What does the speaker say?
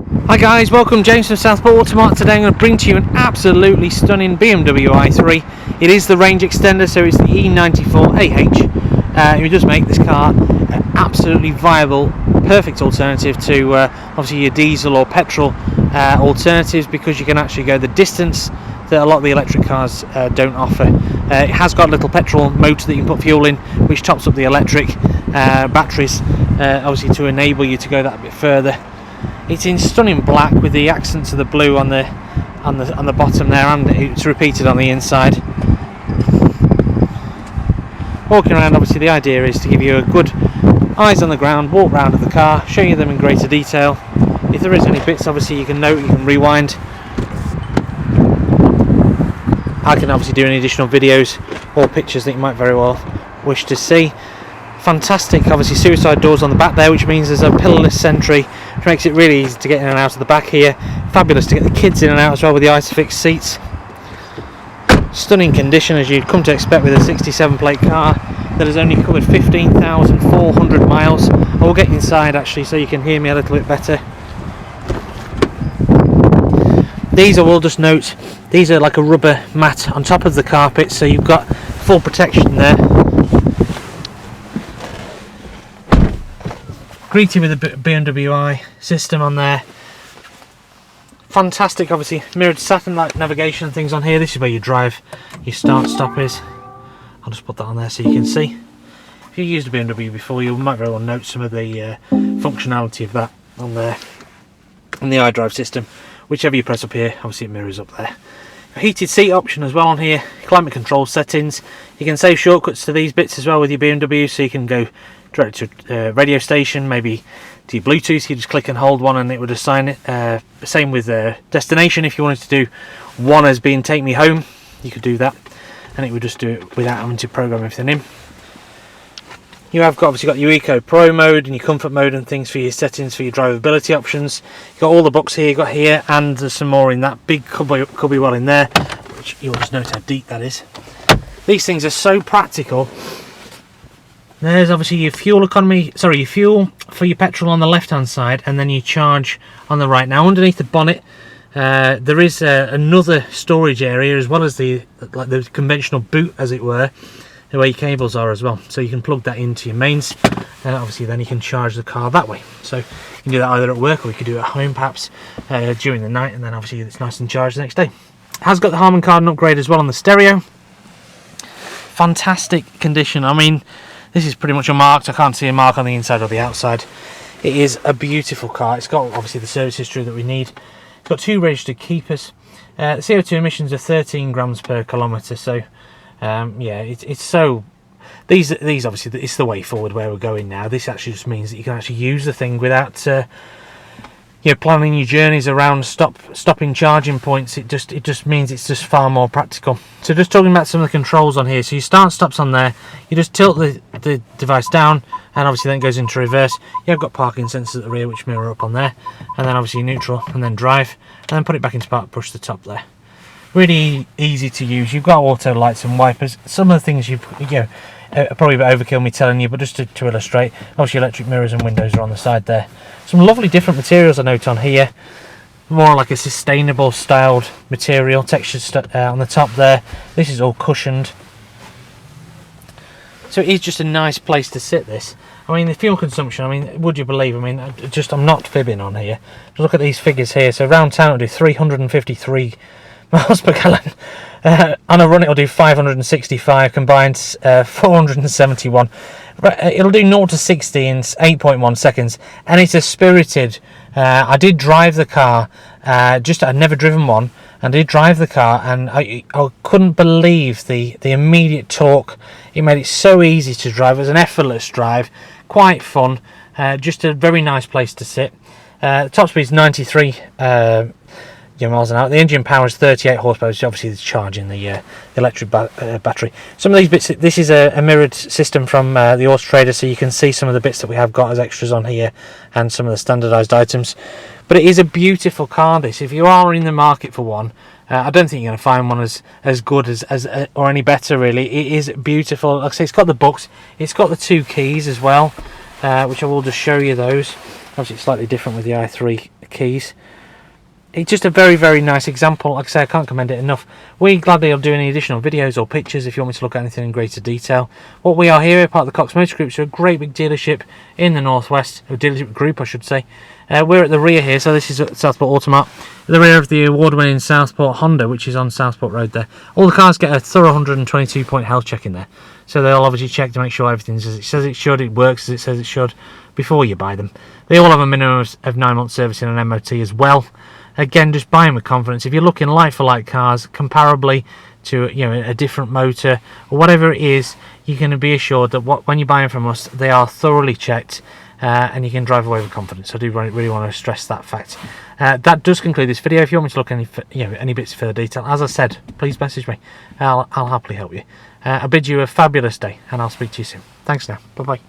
Hi guys, welcome. James from Southport Automark. Today I'm going to bring to you an absolutely stunning BMW i3. It is the range extender, so it's the E94AH. It does make this car an absolutely viable, perfect alternative to obviously your diesel or petrol alternatives, because you can actually go the distance that a lot of the electric cars don't offer. It has got a little petrol motor that you can put fuel in, which tops up the electric batteries, obviously to enable you to go that bit further. It's in stunning black with the accents of the blue on the bottom there, and it's repeated on the inside. Walking around, obviously the idea is to give you a good eyes on the ground, walk round of the car, show you them in greater detail. If there is any bits, obviously you can note, you can rewind. I can obviously do any additional videos or pictures that you might very well wish to see. Fantastic, obviously suicide doors on the back there, which means there's a pillarless entry, which makes it really easy to get in and out of the back here. Fabulous to get the kids in and out as well with the Isofix seats. Stunning condition, as you'd come to expect with a 67 plate car that has only covered 15,400 miles. I will get inside actually so you can hear me a little bit better. These, I will just note, these are like a rubber mat on top of the carpet, so you've got full protection there. Greeted with a BMW i system on there. Fantastic, obviously mirrored satellite navigation and things on here. This is where you drive, your start stop is. I'll just put that on there so you can see. If you used a BMW before, you might very well note some of the functionality of that on there. And the iDrive system, whichever you press up here, obviously it mirrors up there. A heated seat option as well on here, climate control settings. You can save shortcuts to these bits as well with your BMW, so you can go direct to radio station, maybe to your Bluetooth. You just click and hold one and it would assign it. Same with destination. If you wanted to do one as being take me home, you could do that, and it would just do it without having to program everything in. You have obviously got your Eco Pro mode and your comfort mode and things for your settings for your drivability options. You've got all the books here, you've got here, and there's some more in that big cubby well in there, which you'll just note how deep that is. These things are so practical. There's obviously your fuel economy, sorry, your fuel for your petrol on the left hand side, and then your charge on the right. Now underneath the bonnet there is another storage area, as well as the conventional boot, as it were, where your cables are as well, so you can plug that into your mains, and obviously then you can charge the car that way. So you can do that either at work, or you could do it at home perhaps during the night, and then obviously it's nice and charged the next day. It has got the Harman Kardon upgrade as well on the stereo. Fantastic condition. I mean, this is pretty much unmarked. I can't see a mark on the inside or the outside. It is a beautiful car. It's got obviously the service history that we need. It's got 2 registered keepers. The CO2 emissions are 13 grams per kilometre, so yeah, it's so, these obviously it's the way forward where we're going now. This actually just means that you can actually use the thing without planning your journeys around stopping charging points. It just means it's just far more practical. So just talking about some of the controls on here, so your start stops on there, you just tilt the device down, and obviously then it goes into reverse. You've got parking sensors at the rear which mirror up on there, and then obviously neutral, and then drive, and then put it back into park, push the top there. Really easy to use. You've got auto lights and wipers. Some of the things probably a bit overkill me telling you, but just to illustrate, obviously electric mirrors and windows are on the side there. Some lovely different materials I note on here, more like a sustainable styled material, textured on the top there. This is all cushioned, so it is just a nice place to sit this. I mean, the fuel consumption, I mean, would you believe, I mean, I'm not fibbing on here. Just look at these figures here. So round town it'll do 353 miles per gallon. On a run it'll do 565, combined 471. It'll do 0 to 60 in 8.1 seconds, and it's a spirited. I did drive the car, I'd never driven one, and I did drive the car, and I couldn't believe the immediate torque. It made it so easy to drive. It was an effortless drive, quite fun, just a very nice place to sit. The top speed is 93 miles an hour. The engine power is 38 horsepower, so obviously it's charging the electric battery. Some of these bits, this is a mirrored system from the Auto Trader, so you can see some of the bits that we have got as extras on here, and some of the standardised items. But it is a beautiful car, this. If you are in the market for one, I don't think you're going to find one as good as or any better, really. It is beautiful. Like I say, it's got the books, it's got the 2 keys as well, which I will just show you those. Obviously it's slightly different with the i3 keys. It's just a very, very nice example. Like I say, I can't commend it enough. We gladly will do any additional videos or pictures if you want me to look at anything in greater detail. What we are here, part of the Cox Motor Group, so a great big dealership in the northwest, a dealership group I should say. We're at the rear here, so this is at Southport Automart, at the rear of the award-winning Southport Honda, which is on Southport Road there. All the cars get a thorough 122-point health check in there, so they'll obviously check to make sure everything's as it says it should, it works as it says it should before you buy them. They all have a minimum of 9 months service in an MOT as well. Again, just buy them with confidence. If you're looking like-for-like cars, comparably to a different motor or whatever it is, you can be assured that when you're buying from us, they are thoroughly checked, and you can drive away with confidence. So I do really want to stress that fact. That does conclude this video. If you want me to look any bits of further detail, as I said, please message me. I'll happily help you. I bid you a fabulous day, and I'll speak to you soon. Thanks now. Bye bye.